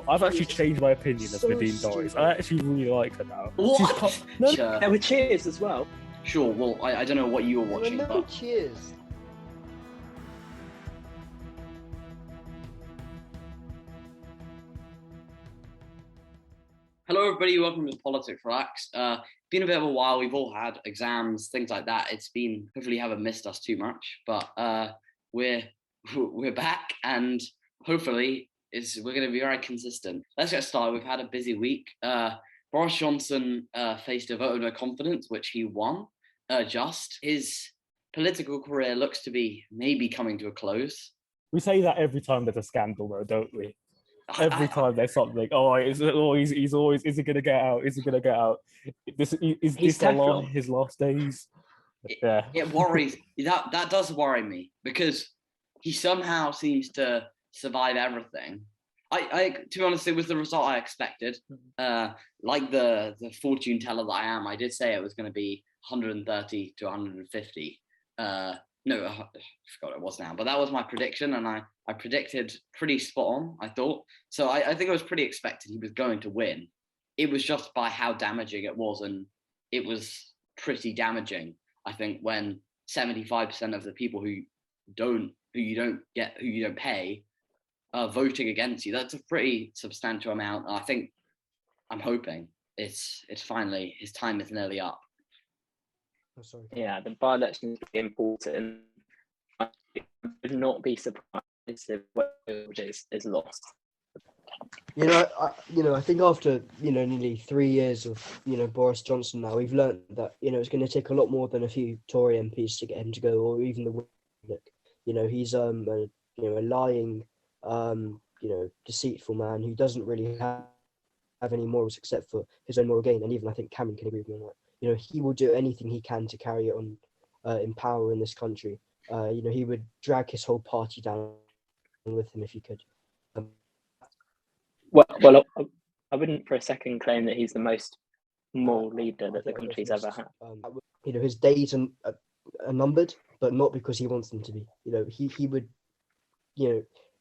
I've actually changed my opinion of Nadine Dorries. I actually really like her now. What? Sure. There were cheers as well. Sure, well, I don't know what you were watching, No but... cheers. Hello, everybody. Welcome to Politics Relax. Been a bit of a while. We've all had exams, things like that. It's been, hopefully you haven't missed us too much, but we're back, and hopefully we're going to be very consistent. Let's get started. We've had a busy week. Boris Johnson faced a vote of no confidence, which he won. His political career looks to be maybe coming to a close. We say that every time there's a scandal, though, don't we? Every time there's something, he's always, is he going to get out? Is he going to get out? Is this his last days? Yeah. It worries, that does worry me, because he somehow seems to survive everything. I to be honest, it was the result I expected. Like the fortune teller that I am, I did say it was going to be 130 to 150. No, I forgot what it was now, but that was my prediction, and I predicted pretty spot on, I thought. So I think it was pretty expected he was going to win. It was just by how damaging it was, and it was pretty damaging, I think, when 75% of the people who you don't pay are voting against you. That's a pretty substantial amount. I'm hoping it's finally, his time is nearly up. Oh, sorry. Yeah, the by-election is really important. I would not be surprised if Wales is lost. I think after nearly 3 years of Boris Johnson now, we've learned that it's going to take a lot more than a few Tory MPs to get him to go, or even the Whig. He's a lying, deceitful man who doesn't really have any morals except for his own moral gain. And even I think Cameron can agree with me on that. He will do anything he can to carry on in power in this country. He would drag his whole party down with him if he could. Well, I wouldn't for a second claim that he's the most moral leader that the country's ever had. His days are numbered, but not because he wants them to be. He would,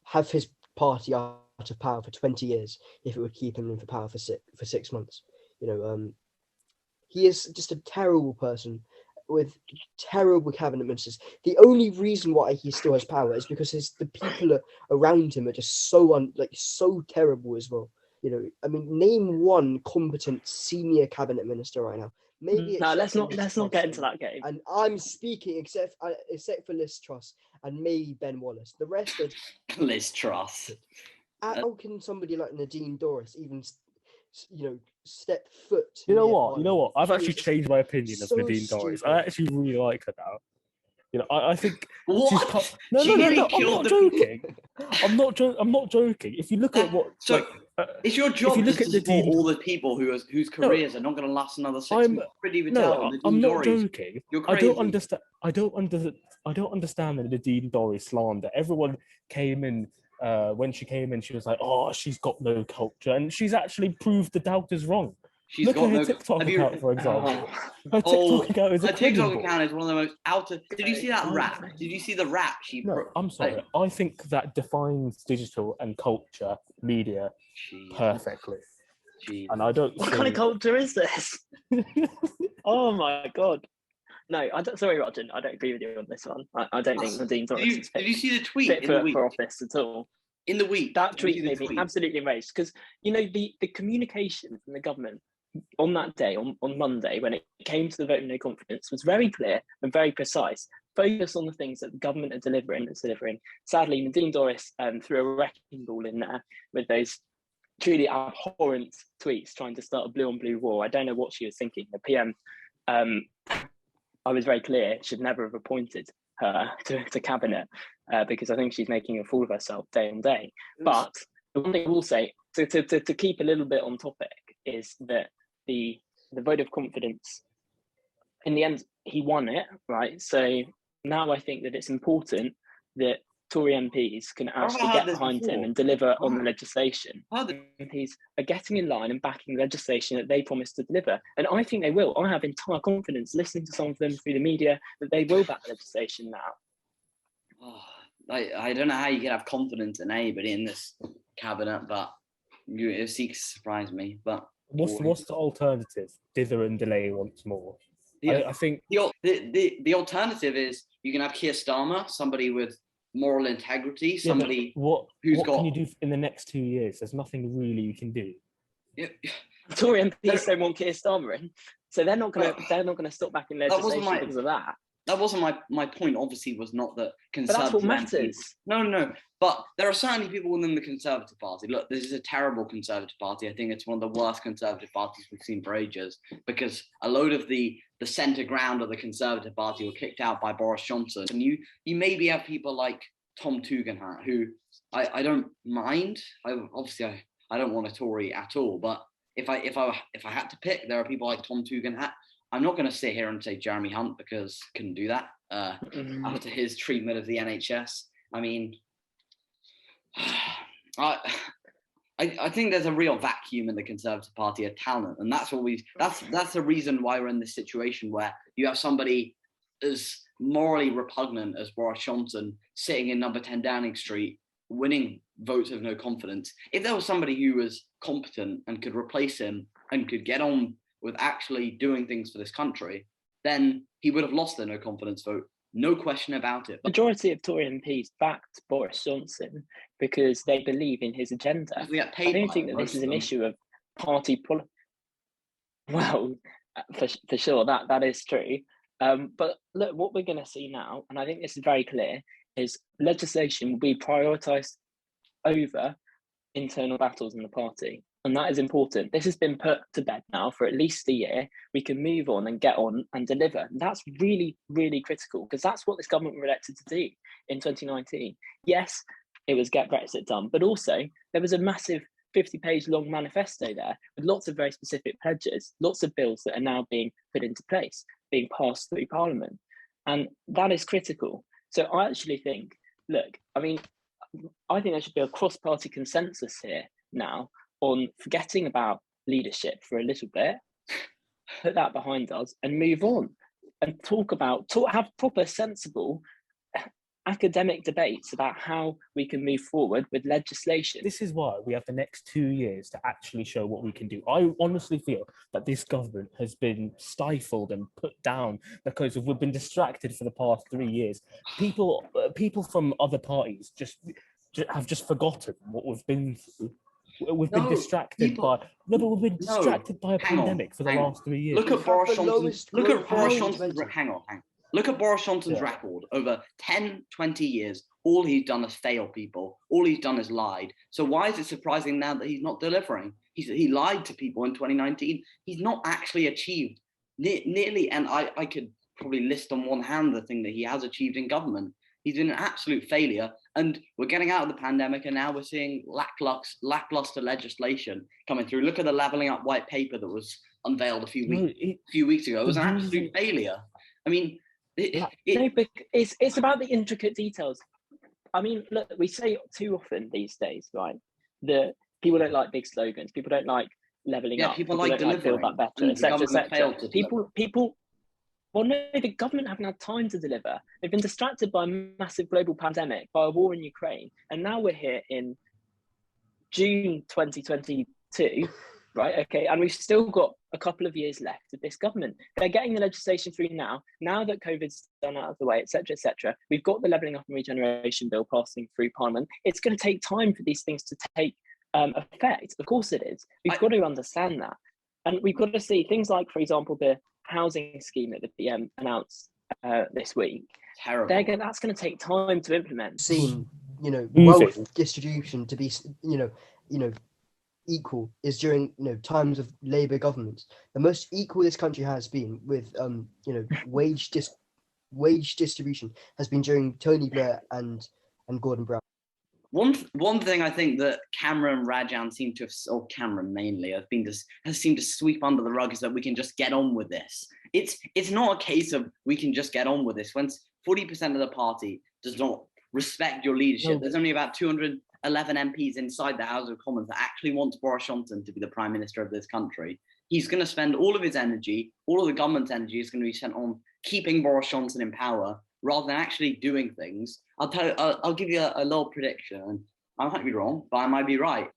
have his party out of power for 20 years if it would keep him in for power for 6 months. He is just a terrible person with terrible cabinet ministers. The only reason why he still has power is because the people around him are just so terrible as well. Name one competent senior cabinet minister right now. Maybe no, let's not get into that game. And I'm speaking except for Liz Truss and maybe Ben Wallace. The rest are Liz Truss. How can somebody like Nadine Dorries even step foot? You know what? I've actually changed my opinion of Nadine Dorries. I actually really like her now. I think what? No, I'm not joking. I'm not joking. If you look at what, it's your job to support all the people whose careers are not going to last another 6 months. I'm not joking. You're crazy. I don't understand the Nadine Dorries slander. Everyone came in. When she came in, she was like, "Oh, she's got no culture," and she's actually proved the doubters wrong. Look at her TikTok account, for example. Her TikTok account is one of the most out of. Did you see that rap? Did you see the rap she? No, I'm sorry. I think that defines digital and culture media perfectly. Jeez. And I don't. What kind of culture is this? Oh my god. No, sorry, Rajan. I don't agree with you on this one. I don't think Nadine Dorries is did you see the tweet fit in the week? for office at all. In the week, that tweet made me absolutely enraged, because the communication from the government on that day, on Monday, when it came to the vote of no confidence, was very clear and very precise. Focus on the things that the government are delivering. Sadly, Nadine Dorries threw a wrecking ball in there with those truly abhorrent tweets trying to start a blue-on-blue war. I don't know what she was thinking. The PM, I was very clear, should never have appointed her to cabinet, because I think she's making a fool of herself day on day. But the one thing I will say, to keep a little bit on topic, is that the vote of confidence, in the end, he won it, right? So now I think that it's important that Tory MPs can actually get behind him and deliver on the legislation. MPs are getting in line and backing legislation that they promised to deliver. And I think they will. I have entire confidence, listening to some of them through the media, that they will back legislation now. I don't know how you can have confidence in anybody in this cabinet, but It seeks to surprise me, but What's the alternative? Dither and delay once more. I think the alternative is you can have Keir Starmer, somebody with moral integrity, somebody what who's what got. can you do in the next 2 years? There's nothing really you can do. Tory MPs don't want Keir Starmer in, so they're not gonna stop back in legislation because of that. That wasn't my point. Obviously, was not that But that's what matters. No. But there are certainly people within the Conservative Party. Look, this is a terrible Conservative Party. I think it's one of the worst Conservative parties we've seen for ages, because a load of the centre ground of the Conservative Party were kicked out by Boris Johnson. And you maybe have people like Tom Tugendhat, who I don't mind. I don't want a Tory at all. But if I had to pick, there are people like Tom Tugendhat. I'm not going to sit here and say Jeremy Hunt, because couldn't do that after his treatment of the NHS. I mean, I think there's a real vacuum in the Conservative Party of talent, and that's the reason why we're in this situation where you have somebody as morally repugnant as Boris Johnson sitting in number 10 Downing Street, winning votes of no confidence. If there was somebody who was competent and could replace him and could get on with actually doing things for this country, then he would have lost the no confidence vote. No question about it. Majority of Tory MPs backed Boris Johnson because they believe in his agenda. I don't think that this is an issue of party politics. Well, for sure, that is true. But look, what we're going to see now, and I think this is very clear, is legislation will be prioritised over internal battles in the party. And that is important. This has been put to bed now for at least a year. We can move on and get on and deliver. And that's really, really critical, because that's what this government were elected to do in 2019. Yes, it was get Brexit done, but also there was a massive 50-page long manifesto there with lots of very specific pledges, lots of bills that are now being put into place, being passed through Parliament. And that is critical. So I actually think, look, I think there should be a cross-party consensus here now on forgetting about leadership for a little bit, put that behind us and move on and have proper, sensible academic debates about how we can move forward with legislation. This is why we have the next 2 years to actually show what we can do. I honestly feel that this government has been stifled and put down because we've been distracted for the past 3 years. People from other parties have just forgotten what we've been through. We've been distracted by a pandemic for the last 3 years. Look at Boris Johnson's record over 10, 20 years. All he's done is fail people. All he's done is lied. So why is it surprising now that he's not delivering? He lied to people in 2019. He's not actually achieved nearly, and I could probably list on one hand the thing that he has achieved in government. He's been an absolute failure, and we're getting out of the pandemic, and now we're seeing lackluster legislation coming through. Look at the levelling up white paper that was unveiled a few weeks ago. It was an absolute failure. I mean, it's about the intricate details. I mean, look, we say too often these days, right? The people don't like big slogans. People don't like levelling up. People like don't delivering. Like Build Back Better, etc. People. Well, no, the government haven't had time to deliver. They've been distracted by a massive global pandemic, by a war in Ukraine. And now we're here in June 2022, right? Okay, and we've still got a couple of years left of this government. They're getting the legislation through now that COVID's done out of the way, etc., etc. We've got the Levelling Up and Regeneration Bill passing through Parliament. It's going to take time for these things to take effect. Of course it is. We've got to understand that. And we've got to see things like, for example, the housing scheme that the PM announced this week. Terrible. That's going to take time to implement. Seen, wealth distribution to be, equal is during, times of Labour governments. The most equal this country has been with, wage distribution has been during Tony Blair and Gordon Brown. One thing I think that Cameron and Rajan seem to have, or Cameron mainly, has seemed to sweep under the rug is that we can just get on with this. It's not a case of we can just get on with this. When 40% of the party does not respect your leadership, there's only about 211 MPs inside the House of Commons that actually want Boris Johnson to be the Prime Minister of this country. He's going to spend all of his energy, all of the government's energy is going to be spent on keeping Boris Johnson in power rather than actually doing things. I'll give you a little prediction. I might be wrong, but I might be right.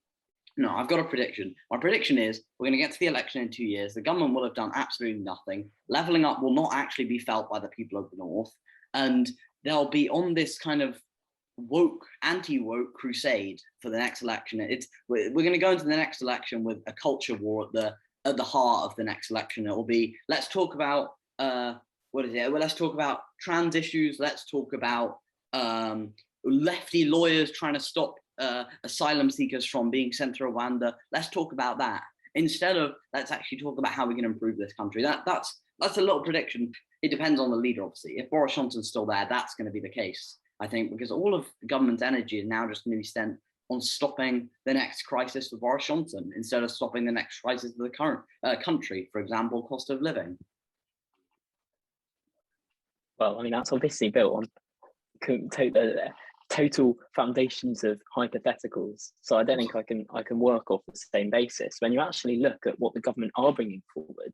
No, I've got a prediction. My prediction is we're going to get to the election in 2 years. The government will have done absolutely nothing. Levelling up will not actually be felt by the people of the North. And they'll be on this kind of woke, anti-woke crusade for the next election. We're going to go into the next election with a culture war at the heart of the next election. It will be, let's talk about, let's talk about trans issues. Let's talk about lefty lawyers trying to stop asylum seekers from being sent to Rwanda. Let's talk about that instead of let's actually talk about how we can improve this country. That's a little prediction. It depends on the leader, obviously. If Boris Johnson's still there, that's going to be the case, I think, because all of the government's energy is now just going to be spent on stopping the next crisis for Boris Johnson instead of stopping the next crisis for the current country, for example, cost of living. Well, I mean, that's obviously built on total foundations of hypotheticals. So I don't think I can work off the same basis. When you actually look at what the government are bringing forward,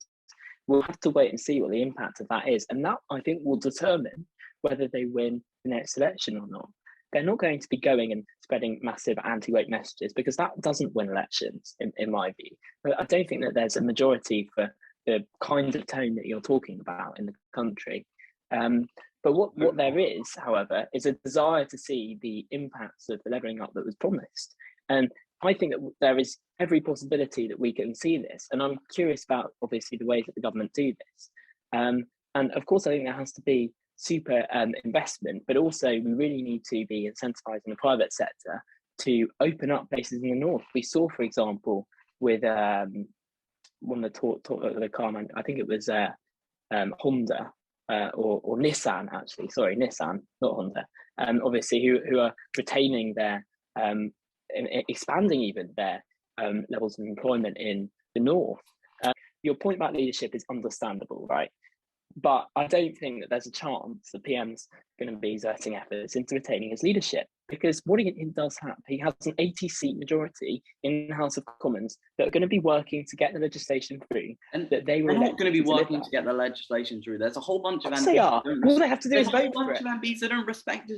we'll have to wait and see what the impact of that is. And that, I think, will determine whether they win the next election or not. They're not going to be going and spreading massive anti-woke messages because that doesn't win elections, in my view. But I don't think that there's a majority for the kind of tone that you're talking about in the country. But what there is, however, is a desire to see the impacts of the levelling up that was promised. And I think that there is every possibility that we can see this. And I'm curious about, obviously, the ways that the government do this. And of course, I think there has to be super investment, but also we really need to be incentivizing the private sector to open up places in the north. We saw, for example, with one of the car man, I think it was Honda. Or Nissan, actually, sorry, Nissan, not Honda, obviously, who are retaining their, expanding even their levels of employment in the north. Your point about leadership is understandable, right? But I don't think that there's a chance the PM's going to be exerting efforts into retaining his leadership, because what he does have, he has an 80-seat majority in the House of Commons that are going to be working to get the legislation through. And that they were not going to be working to get the legislation through. There's a whole bunch of MPs. They are. All they have to do is vote for it. There's a whole bunch of MPs that don't respect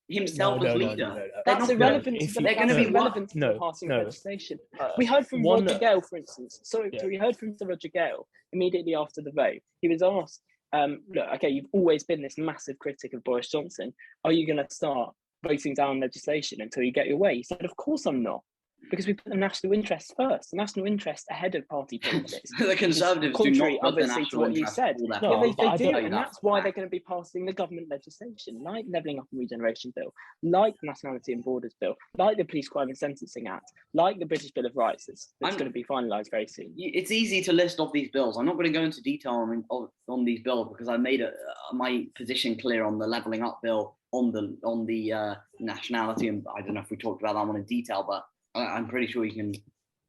himself as leader. No. That's irrelevant. They're going to be relevant to passing legislation. We heard from Roger Gale, for instance. We heard from Sir Roger Gale immediately after the vote. He was asked, look, okay, you've always been this massive critic of Boris Johnson. Are you going to start voting down legislation until you get your way? He said, of course I'm not. Because we put the national interest first, the national interest ahead of party politics. The Conservatives contrary, do not obviously, to what you said. No, they do, and that's why they're going to be passing the government legislation, like Levelling Up and Regeneration Bill, like the Nationality and Borders Bill, like the Police Crime and Sentencing Act, like the British Bill of Rights that's going to be finalised very soon. It's easy to list off these bills. I'm not going to go into detail on these bills because I made my position clear on the Levelling Up Bill, on the nationality, and I don't know if we talked about that one in detail, but I'm pretty sure you can.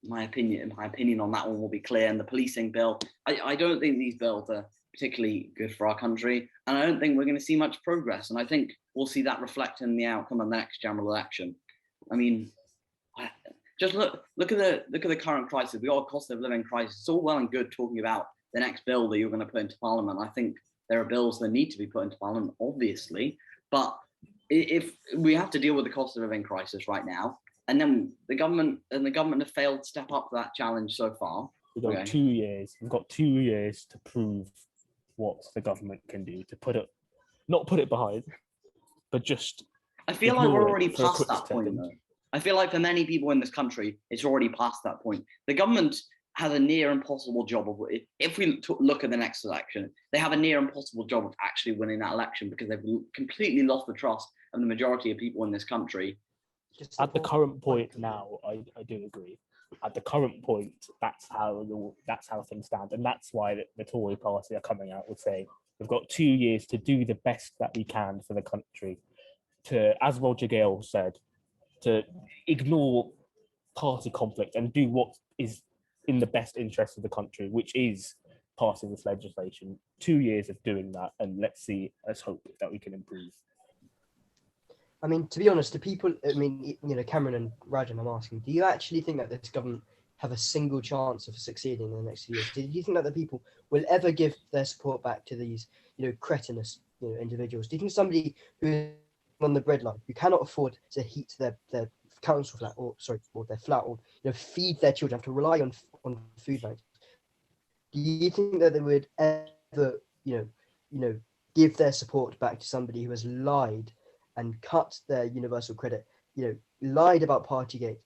My opinion on that one will be clear. And the policing bill, I don't think these bills are particularly good for our country, and I don't think we're going to see much progress. And I think we'll see that reflect in the outcome of the next general election. I mean, just look at the current crisis. We got a cost of living crisis. It's all well and good talking about the next bill that you're going to put into Parliament. I think there are bills that need to be put into Parliament, obviously, but if we have to deal with the cost of living crisis right now. And then the government have failed to step up to that challenge so far. We've got 2 years. We've got 2 years to prove what the government can do, to not put it behind, but just. I feel like we're already past that point, though. I feel like for many people in this country, it's already past that point. The government has a near impossible job of, if we look at the next election, they have a near impossible job of actually winning that election because they've completely lost the trust of the majority of people in this country. At the current point now, I do agree. At the current point, that's how things stand, and that's why the Tory party are coming out with saying we've got 2 years to do the best that we can for the country. To, as Roger Gale said, to ignore party conflict and do what is in the best interest of the country, which is passing this legislation. 2 years of doing that, and let's hope that we can improve. I mean, to be honest, the people, Cameron and Rajan, I'm asking, do you actually think that this government have a single chance of succeeding in the next few years? Do you think that the people will ever give their support back to these, cretinous, individuals? Do you think somebody who is on the breadline, who cannot afford to heat their council flat, or their flat, or feed their children, have to rely on food banks. Do you think that they would ever, give their support back to somebody who has lied and cut their universal credit, lied about Partygate,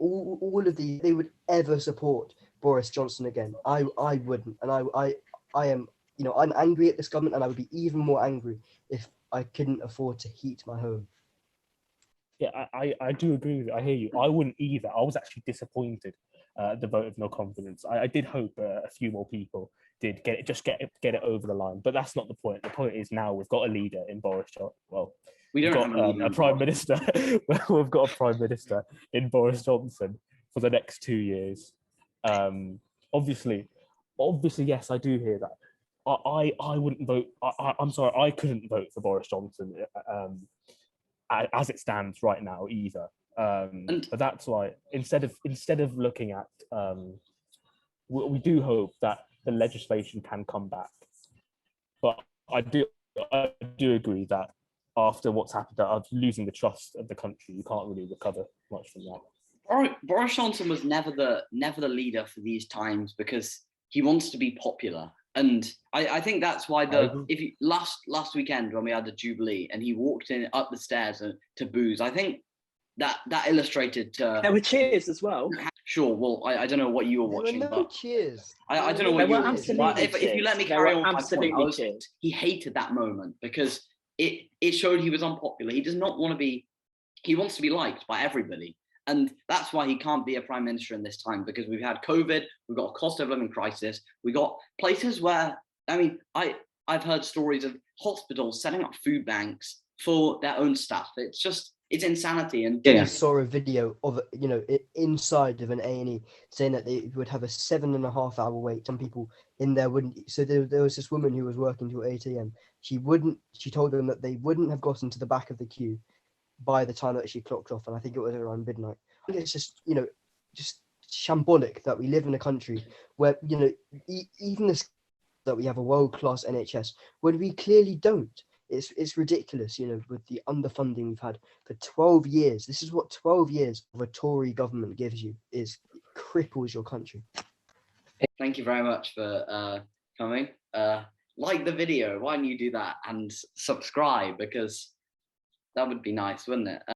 all of these, they would ever support Boris Johnson again? I wouldn't, and I am, I'm angry at this government, and I would be even more angry if I couldn't afford to heat my home. Yeah, I do agree with you. I hear you. I wouldn't either. I was actually disappointed at the vote of no confidence. I did hope a few more people did get it over the line, but that's not the point. The point is now we've got a leader in Boris Johnson. Well, we don't got have a prime minister. We've got a prime minister in Boris Johnson for the next 2 years. Obviously, yes, I do hear that. I wouldn't vote. I'm sorry, I couldn't vote for Boris Johnson as it stands right now either. But that's why instead of looking at, we do hope that the legislation can come back. But I do agree that after what's happened, of losing the trust of the country, you can't really recover much from that. Boris Johnson was never the leader for these times because he wants to be popular. And I think that's why last weekend when we had the Jubilee and he walked up the stairs to boos, I think that illustrated. There were cheers as well. Sure. Well, I don't know what you were watching. There were no cheers. I don't know what you were watching. But if you let me carry on my point, he hated that moment because it showed he was unpopular. He does not want to be. He wants to be liked by everybody. And that's why he can't be a prime minister in this time, because we've had COVID, we've got a cost of living crisis, we got places where, I mean, I've heard stories of hospitals setting up food banks for their own staff. It's insanity. And I saw a video of inside of an A&E saying that they would have a 7.5 hour wait. Some people in there wouldn't. So there was this woman who was working till 8 a.m. She told them that they wouldn't have gotten to the back of the queue by the time that she clocked off, and I think it was around midnight. I think it's just just shambolic that we live in a country where even this, that we have a world-class NHS when we clearly don't. It's ridiculous, with the underfunding we've had for 12 years. This is what 12 years of a Tory government gives you, it cripples your country. Thank you very much for coming. Like the video, why don't you do that, and subscribe, because that would be nice, wouldn't it?